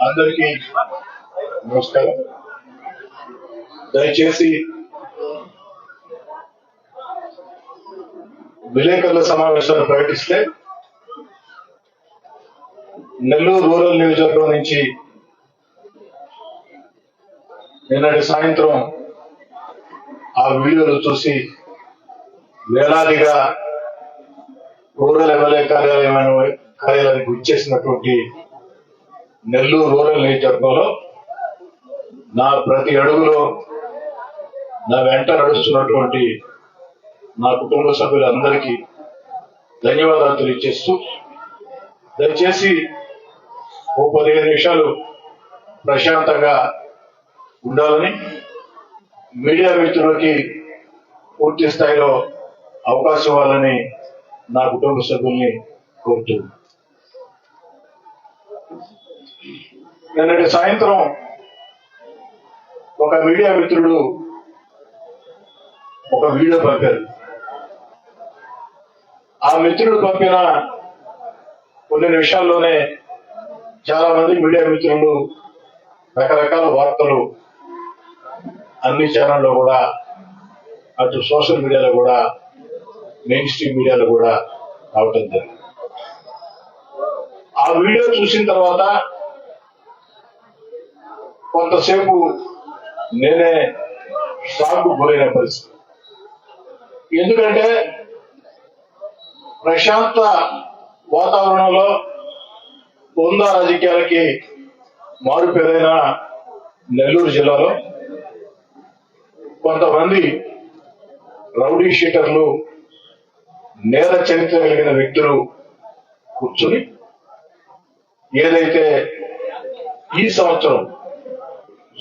అందరికీ నమస్కారం. దయచేసి విలేకరుల సమావేశాలు ప్రకటిస్తే నెల్లూరు రూరల్ నియోజకవర్గం నుంచి నిన్నటి సాయంత్రం ఆ వీడియోలు చూసి వేలాదిగా రూరల్ ఎమ్మెల్యే కార్యాలయానికి విచ్చేసినటువంటి నెల్లూరు రూరల్ నియోజకవర్గంలో నా ప్రతి అడుగులో నా వెంట నడుస్తున్నటువంటి నా కుటుంబ సభ్యులందరికీ ధన్యవాదాలు తెలియజేస్తూ దయచేసి ఓ 15 నిమిషాలు ప్రశాంతంగా ఉండాలని, మీడియా మిత్రులకి పూర్తి స్థాయిలో అవకాశం ఇవ్వాలని నా కుటుంబ సభ్యుల్ని కోరుతున్నాను. నిన్నటి సాయంత్రం ఒక మీడియా మిత్రుడు ఒక వీడియో పంపారు. ఆ మిత్రుడు పంపిన కొన్ని నిమిషాల్లోనే చాలా మంది మీడియా మిత్రులు రకరకాల వార్తలు అన్ని ఛానల్లో కూడా, అటు సోషల్ మీడియాలో కూడా, మెయిన్ స్ట్రీమ్ మీడియాలో కూడా రావటం జరిగింది. ఆ వీడియో చూసిన తర్వాత కొంతసేపు నేనే షాక్కు గురైన పరిస్థితి. ఎందుకంటే ప్రశాంత వాతావరణంలో ఉందా రాజకీయాలకి మారుపేరైన నెల్లూరు జిల్లాలో కొంతమంది రౌడీ షీటర్లు, నేర చరిత్ర కలిగిన వ్యక్తులు కూర్చుని ఏదైతే ఈ సంవత్సరం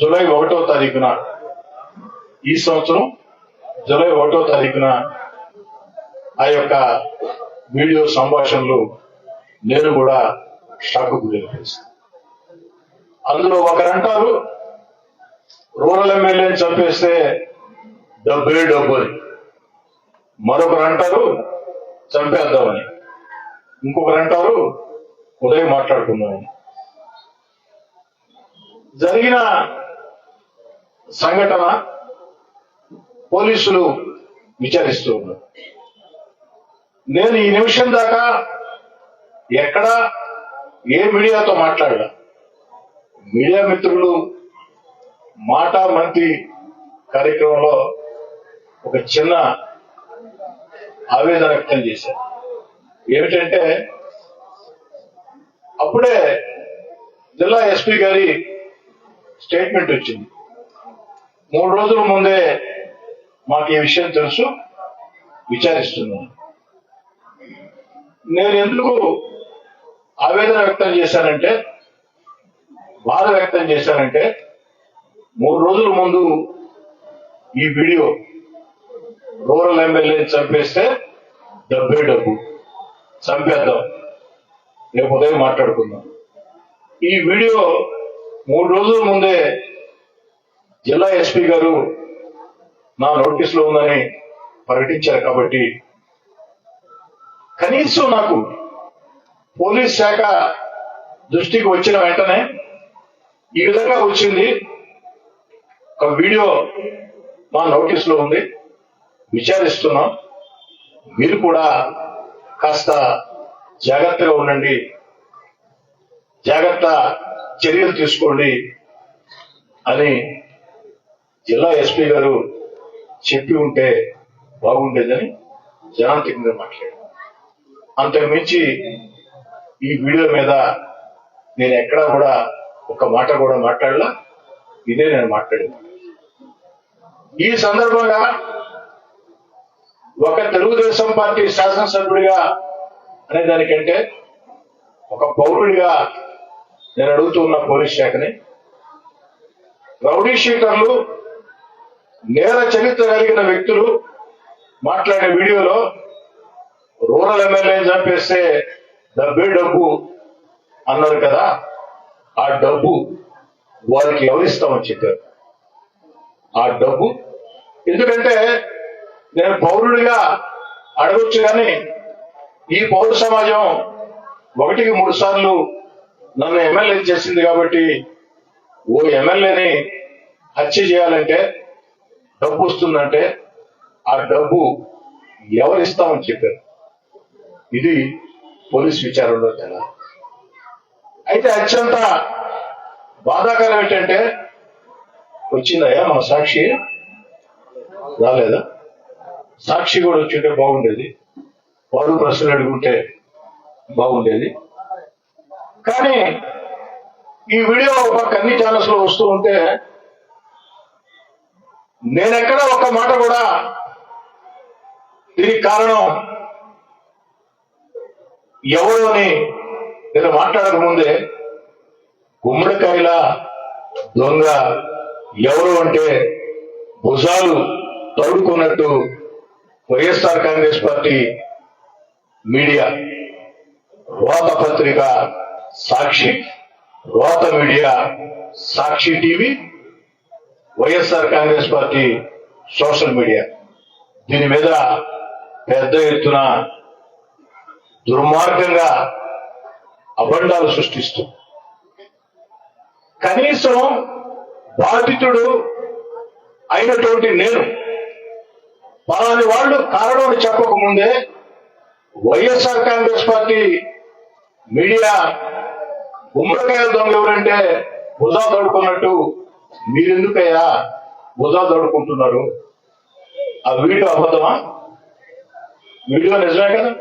జూలై 1వ తారీఖున ఆ యొక్క వీడియో సంభాషణలు నేను కూడా షాక్ గురైన. అందులో ఒకరంటారు రూరల్ ఎమ్మెల్యేని చంపేస్తే డబ్బే డబ్బు అని, మరొకరు అంటారు చంపేద్దామని, ఇంకొకరు అంటారు ఉదయం మాట్లాడుకుందామని. జరిగిన సంఘటన పోలీసులు విచారిస్తూ ఉన్నారు. నేను ఈ నిమిషం దాకా ఎక్కడ ఏ మీడియాతో మాట్లాడా. మీడియా మిత్రులు మాటా మంత్రి కార్యక్రమంలో ఒక చిన్న ఆవేదన వ్యక్తం చేశారు. ఏమిటంటే అప్పుడే జిల్లా ఎస్పీ గారి స్టేట్మెంట్ వచ్చింది. 3 రోజుల ముందే మాకు ఈ విషయం తెలుసు, విచారిస్తున్నాను. నేను ఎందుకు ఆవేదన వ్యక్తం చేశానంటే, బాధ వ్యక్తం చేశానంటే, 3 రోజుల ముందు ఈ వీడియో రూరల్ ఎమ్మెల్యేని చంపేస్తే డబ్బే డబ్బు, చంపేద్దాం, రేపు ఉదయం మాట్లాడుకుందాం. ఈ వీడియో 3 రోజుల ముందే జిల్లా ఎస్పీ గారు నా నోటీసులో ఉందని ప్రకటించారు. కాబట్టి కనీసం నాకు పోలీస్ శాఖ దృష్టికి వచ్చిన వెంటనే ఈ విధంగా వచ్చింది, ఒక వీడియో మా నోటీసులో ఉంది, విచారిస్తున్నాం. మీరు కూడా కాస్త జాగ్రత్తగా ఉండండి, జాగ్రత్త చర్యలు తీసుకోండి అని జిల్లా ఎస్పీ గారు చెప్పి ఉంటే బాగుండేదని జనాంతికంగా మాట్లాడారు. అంతకు మించి ఈ వీడియో మీద నేను ఎక్కడా కూడా ఒక మాట కూడా మాట్లాడలా. ఇదే నేను మాట్లాడేది. ఈ సందర్భంగా ఒక తెలుగుదేశం పార్టీ శాసనసభ్యుడిగా అనే దానికంటే ఒక పౌరుడిగా నేను అడుగుతున్న పోలీస్ శాఖని, రౌడీ షీటర్లు, నేర చరిత్ర కలిగిన వ్యక్తులు మాట్లాడే వీడియోలో రూరల్ ఎమ్మెల్యే చంపేస్తే డబ్బే డబ్బు అన్నారు కదా, ఆ డబ్బు వారికి ఎవరిస్తామని చెప్పారు. ఆ డబ్బు ఎందుకంటే నేను పౌరుడిగా అడగొచ్చు, కానీ ఈ పౌర సమాజం 1కి 3 సార్లు నన్ను ఎమ్మెల్యే చేసింది కాబట్టి ఓ ఎమ్మెల్యేని హత్య చేయాలంటే డబ్బు వస్తుందంటే ఆ డబ్బు ఎవరిస్తామని చెప్పారు. ఇది పోలీస్ విచారణలో తెల. అయితే అత్యంత బాధాకరం ఏంటంటే, వచ్చిందయ్యా మన సాక్షి రాలేదా? సాక్షి కూడా వచ్చింటే బాగుండేది, వారు ప్రశ్నలు అడుగుంటే బాగుండేది. కానీ ఈ వీడియో ఒక అన్ని ఛానల్స్ లో వస్తూ ఉంటే నేనెక్కడ ఒక మాట కూడా దీనికి కారణం ఎవరు అని నేను మాట్లాడక ముందే గుమ్మడికాయల దొంగ ఎవరు అంటే భుజాలు తడుకున్నట్టు వైఎస్ఆర్ కాంగ్రెస్ పార్టీ మీడియా, రోత పత్రిక సాక్షి, రోత media Sakshi TV, YSR Congress Party social media దీని మీద పెద్ద ఎత్తున దుర్మార్గంగా అబండాలు సృష్టిస్తూ, కనీసం బాధితుడు అయినటువంటి నేను పలాని వాళ్ళు కారణం చెప్పకముందే వైఎస్ఆర్ కాంగ్రెస్ పార్టీ మీడియా గుమ్మడికాయల దొంగ ఎవరంటే భుజా తోడుకున్నట్టు మీరెందుకయ్యా భుజా తోడుకుంటున్నారు? ఆ వీడియో అబద్ధమా? వీడియో నిజమే కదా,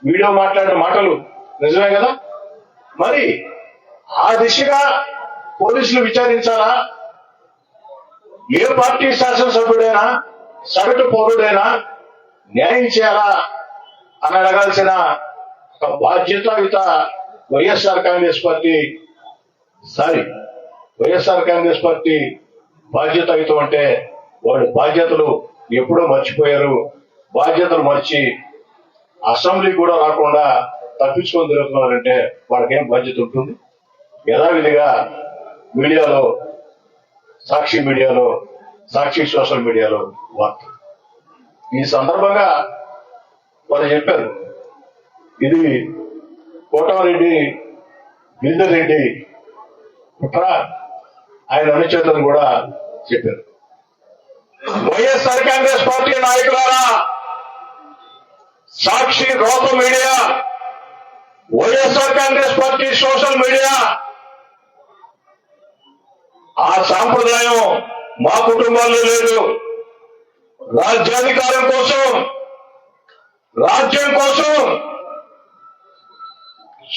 వీడియో మాట్లాడిన మాటలు నిజమే కదా. మరి ఆ దిశగా పోలీసులు విచారించాలా? ఏ పార్టీ శాసనసభ్యుడైనా సగటు పౌరుడైనా న్యాయం చేయాలా అని అడగాల్సిన ఒక బాధ్యతాయుత వైఎస్ఆర్ కాంగ్రెస్ పార్టీ వైఎస్ఆర్ కాంగ్రెస్ పార్టీ బాధ్యతాయుతం అంటే వాళ్ళు బాధ్యతలు ఎప్పుడో మర్చిపోయారు. బాధ్యతలు మర్చి అసెంబ్లీ కూడా రాకుండా తప్పించుకొని తిరుగుతున్నారంటే వాళ్ళకేం బాధ్యత ఉంటుంది? యథావిధిగా మీడియాలో, సాక్షి మీడియాలో, సాక్షి సోషల్ మీడియాలో వార్త. ఈ సందర్భంగా వాళ్ళు చెప్పారు, ఇది కోటమిరెడ్డి గిరిధర్ రెడ్డి కుట్ర, ఆయన అనుచరులను కూడా చెప్పారు. వైఎస్ఆర్ కాంగ్రెస్ పార్టీ నాయకులారా, సాక్షి రోత media, YSR Congress Party social media, ఆ సాంప్రదాయం మా కుటుంబాల్లో లేదు. రాజ్యాధికారం కోసం, రాజ్యం కోసం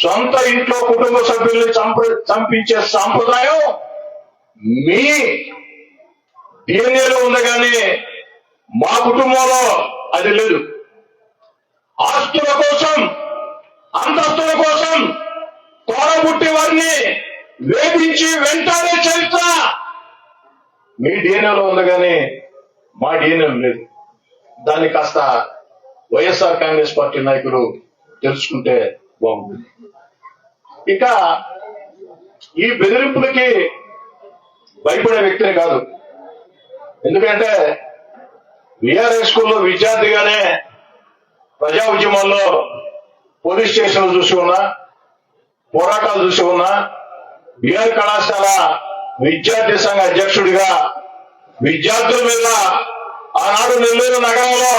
సొంత ఇంట్లో కుటుంబ సభ్యుల్ని చంపించే సాంప్రదాయం మీ డిఎన్ఏలో ఉంది, కానీ మా కుటుంబంలో అది లేదు. ఆస్తుల కోసం, అంతస్తుల కోసం తోడబుట్టి వారిని వేధించి వెంటాడే చరిత్ర మీ డిఎన్ఏలో ఉంది, కానీ మా డిఎన్ఏలో లేదు. దాన్ని కాస్త వైఎస్ఆర్ కాంగ్రెస్ పార్టీ నాయకులు తెలుసుకుంటే బాగుంటుంది. ఇక ఈ బెదిరింపులకి భయపడే వ్యక్తినే కాదు. ఎందుకంటే విఆర్ఐ స్కూల్లో విద్యార్థిగానే ప్రజా ఉద్యమాల్లో పోలీస్ స్టేషన్లు చూసి ఉన్నా, పోరాటాలు చూసి ఉన్నా, బిఆర్ కళాశాల విద్యార్థి సంఘ అధ్యక్షుడిగా విద్యార్థుల మీద ఆనాడు నెల్లూరు నగరంలో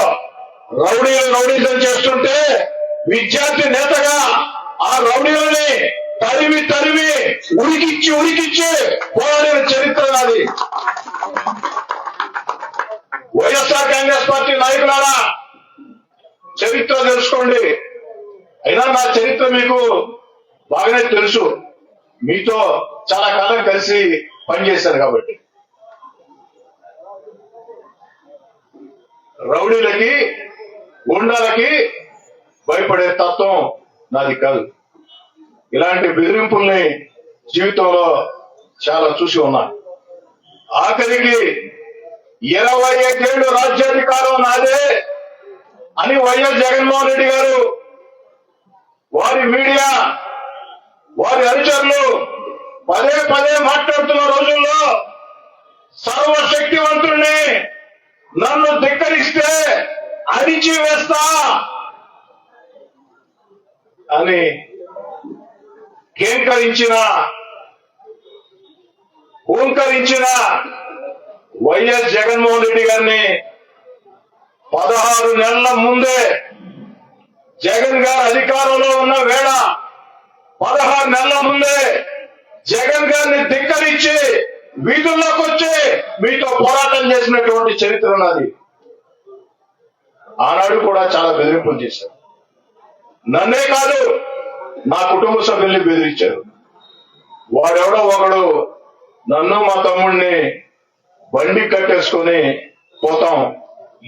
రౌడీజం చేస్తుంటే విద్యార్థి నేతగా ఆ రౌడీలని తరిమి ఉరికిచ్చి పోరాడిన చరిత్ర నాది. వైఎస్ఆర్ కాంగ్రెస్ పార్టీ నాయకులారా, చరిత్ర తెలుసుకోండి. అయినా నా చరిత్ర మీకు బాగానే తెలుసు, మీతో చాలా కాలం కలిసి పనిచేశాను కాబట్టి. రౌడీలకి గుండాలకి భయపడే తత్వం నాది కాదు. ఇలాంటి బెదిరింపుల్ని జీవితంలో చాలా చూసి ఉన్నాను. ఆఖరికి 25 ఏళ్ళు రాజ్యాధికారం నాదే అని వైఎస్ జగన్మోహన్ రెడ్డి గారు, వారి మీడియా, వారి అనుచరులు పదే మాట్లాడుతున్న రోజుల్లో సర్వశక్తివంతుడిని, నన్ను ధిక్కరిస్తే అడిచి వేస్తా అని హూంకరించిన వైఎస్ జగన్మోహన్ రెడ్డి గారిని 16 నెలల ముందే జగన్ గారు అధికారంలో ఉన్న వేళ 16 నెలల ముందే జగన్ గారిని ధిక్కరించి వీధుల్లోకి వచ్చి మీతో పోరాటం చేసినటువంటి చరిత్ర ఉన్నది. ఆనాడు కూడా చాలా బెదిరింపులు చేశారు. నన్నే కాదు, నా కుటుంబ సభ్యుల్ని బెదిరించారు. వాడెవడో ఒకడు నన్ను మా తమ్ముడిని బండి కట్టేసుకొని పోతాం,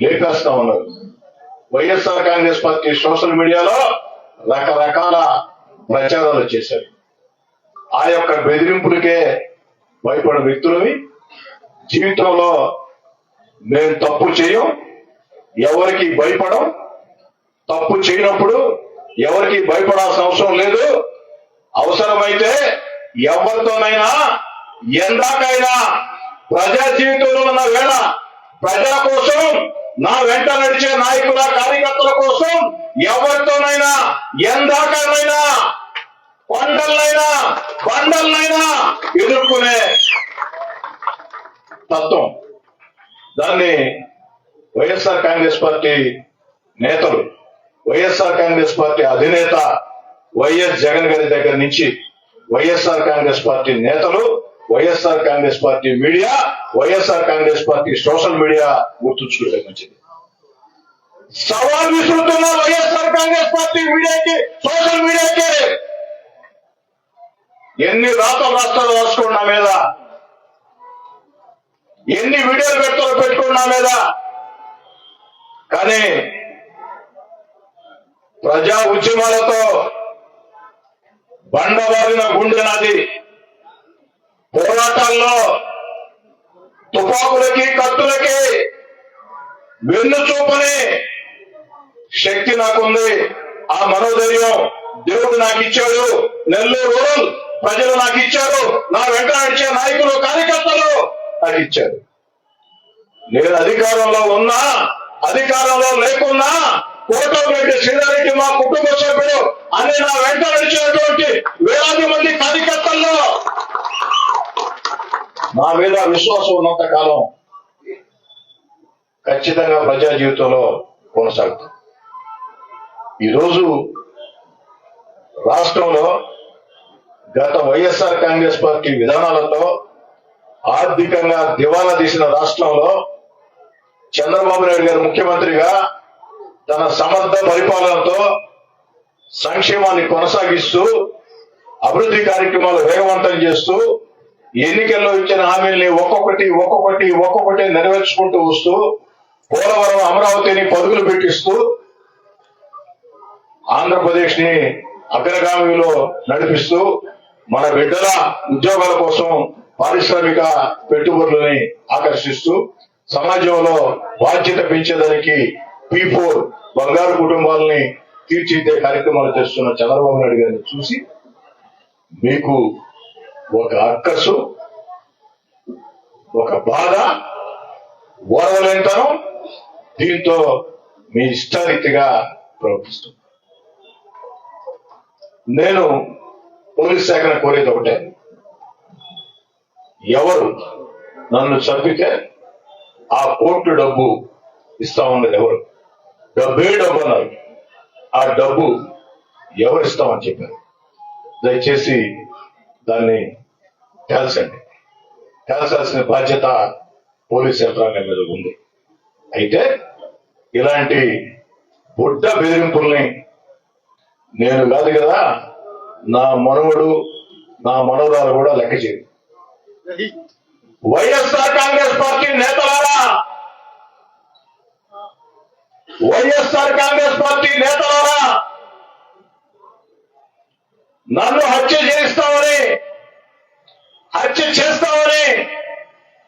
లేపేస్తా ఉన్నారు. వైఎస్ఆర్ కాంగ్రెస్ పార్టీ సోషల్ మీడియాలో రకరకాల ప్రచారాలు చేశారు. ఆ యొక్క బెదిరింపులకే భయపడే వ్యక్తులని, జీవితంలో మేము తప్పు చేయం, ఎవరికి భయపడం, తప్పు చేయనప్పుడు ఎవరికి భయపడాల్సిన అవసరం లేదు. అవసరమైతే ఎవరితోనైనా ఎందాకైనా ప్రజా జీవితంలో ఉన్న వేళ ప్రజల కోసం, నా వెంట నడిచే నాయకుల కార్యకర్తల కోసం ఎవరితోనైనా ఎందాకైనా కొండలైనా బండలైనా ఎదుర్కొనే తత్వం. దాన్ని వైఎస్ఆర్ కాంగ్రెస్ పార్టీ నేతలు, వైఎస్ఆర్ కాంగ్రెస్ పార్టీ అధినేత వైఎస్ జగన్ గారి దగ్గర నుంచి వైఎస్ఆర్ కాంగ్రెస్ పార్టీ నేతలు, YSR Congress Party media, YSR Congress Party social media గుర్తుంచుకుంటే మంచిది. సవాల్ విసురుతున్న వైఎస్ఆర్ కాంగ్రెస్ పార్టీ మీడియాకి, సోషల్ మీడియాకి ఎన్ని రాష్ట్రాలు రాసుకోండి నా మీద, ఎన్ని వీడియోలు పెట్టుకోండి నా మీద. కానీ ప్రజా ఉద్యమాలతో బండబారిన గుండె నాది. పోరాటాల్లో తుపాకులకి కత్తులకి వెన్ను చూపని శక్తి నాకుంది. ఆ మనోధైర్యం దేవుడు నాకు ఇచ్చాడు. నెల్లూరు రూరల్ ప్రజలు నాకు ఇచ్చారు. నా వెంట నడిచే నాయకులు కార్యకర్తలు నాకు ఇచ్చారు. నేను అధికారంలో ఉన్నా, అధికారంలో లేకున్నా, కోటమిరెడ్డి శ్రీధర్రెడ్డి మా కుటుంబ సభ్యుడు అని నా వెంట నడిచినటువంటి వేలాది మంది కార్యకర్తల్లో నా మీద విశ్వాసం ఉన్నంత కాలం ఖచ్చితంగా ప్రజా జీవితంలో కొనసాగుతుంది. ఈరోజు రాష్ట్రంలో గత వైఎస్ఆర్ కాంగ్రెస్ పార్టీ విధానాలతో ఆర్థికంగా దివాలా తీసిన రాష్ట్రంలో చంద్రబాబు నాయుడు గారు ముఖ్యమంత్రిగా తన సమర్థ పరిపాలనతో సంక్షేమాన్ని కొనసాగిస్తూ, అభివృద్ధి కార్యక్రమాలు వేగవంతం చేస్తూ, ఎన్నికల్లో ఇచ్చిన హామీల్ని ఒక్కొక్కటి నెరవేర్చుకుంటూ వస్తూ, పోలవరం అమరావతిని పరుగులు పెట్టిస్తూ ఆంధ్రప్రదేశ్ ని అగ్రగామిలో నడిపిస్తూ, మన బిడ్డల ఉద్యోగాల కోసం పారిశ్రామిక పెట్టుబడులని ఆకర్షిస్తూ, సమాజంలో బాధ్యత పెంచేదానికి P4 బంగారు కుటుంబాలని తీర్చిదిద్దే కార్యక్రమాలు చేస్తున్న చంద్రబాబు నాయుడు గారిని చూసి మీకు ఒక అక్కసు, ఒక బాధ, ఓర్వలేనితనం, దీంతో మీ ఇష్టారీతిగా ప్రవర్తిస్తుంది. నేను పోలీస్ శాఖను కోరేది ఒకటే, ఎవరు నన్ను చంపితే ఆ కోర్టు డబ్బు ఇస్తామన్నది ఎవరు? డబ్బే డబ్బు అన్నారు. ఆ డబ్బు ఎవరు ఇస్తామని చెప్పారు? దయచేసి దాన్ని తేల్చండి. తేల్చాల్సిన బాధ్యత పోలీస్ యంత్రాంగం మీద ఉంది. అయితే ఇలాంటి బుడ్డ బెదిరింపుల్ని నేను కాదు కదా, నా మనవడు నా మనవరాలు కూడా లెక్క చేయదు. వైఎస్ఆర్ కాంగ్రెస్ పార్టీ నేతలారా, వైఎస్ఆర్ కాంగ్రెస్ పార్టీ నేతలారా, నన్ను హత్య చేస్తామని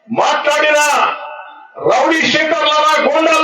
మాట్లాడిన రౌడీ షీటర్లారా, గూండాల్లారా